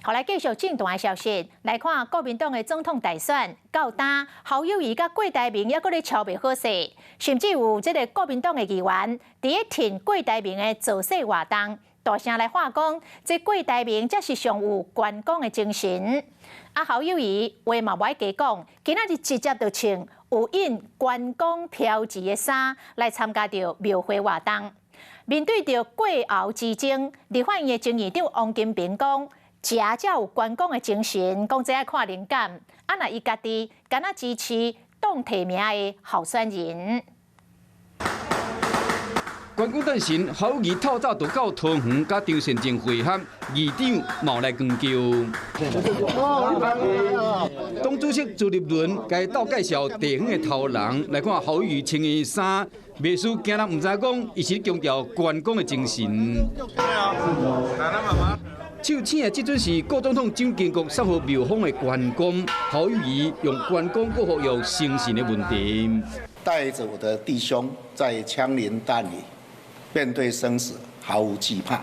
后来继续进段的消息，来看国民党的总统大选，到今侯友宜甲郭台铭还阁咧瞧袂好势，甚至有这个国民党的议员伫咧挺郭台铭的造势活动，大声来话讲，这郭台铭才是上有关公的精神。啊，侯友宜话嘛袂加讲，今仔日直接就穿有印关公飘旗的衫来参加着庙会活动。面对着过后之争，立法院的前议长王金平讲。家才有关公的精神，讲这爱看灵感。啊，那伊家己敢若支持党提名的候选人。关公诞辰，侯友宜透早就到桃园甲张善政会合，议长冒来光叫。党主席朱立伦该倒介绍地方的头人来看侯友宜穿的衫，袂输惊人唔知讲，伊是强调关公的精神。手请的即阵是郭总统蒋经国3号庙方的关公，侯友宜用关公克服有生神的问题。带着我的弟兄在枪林弹雨面对生死毫无惧怕，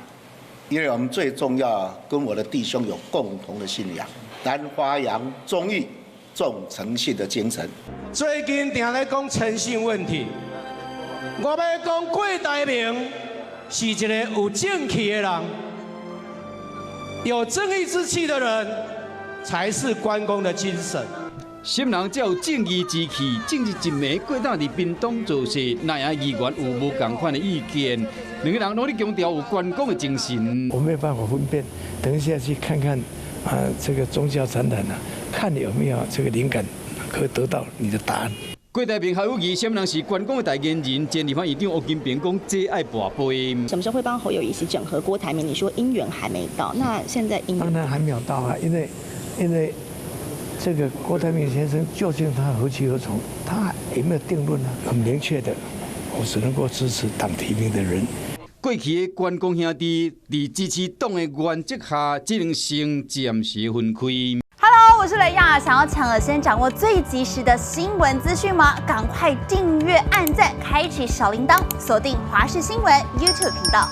因为我们最重要跟我的弟兄有共同的信仰，咱发扬忠义、重诚信的精神。最近定咧讲诚信问题，我要讲郭台铭是一个有正气的人。有正义之气的人，才是关公的精神。心人才有正义之气，政治一枚过大伫屏东做事，那样议员有无同款的意见？两个人努力强调有关公的精神。我没有办法分辨，等一下去看看这个宗教展览看有没有这个灵感，可以得到你的答案。郭台铭、侯友宜，什么人是关公的代言人？前立法院长王金平讲，这爱跋杯。什么时候会帮侯友宜去整合郭台铭？你说姻缘还没到，那现在姻缘当然还没有到啊，因为这个郭台铭先生究竟他何去何从，他也没有定论啊，很明确的，我只能够支持党提名的人。过去的关公兄弟伫支持党的原则下，只能先暂时分开。我是雷亚，想要抢而先掌握最及时的新闻资讯吗？赶快订阅、按赞、开启小铃铛，锁定华视新闻 YouTube 频道。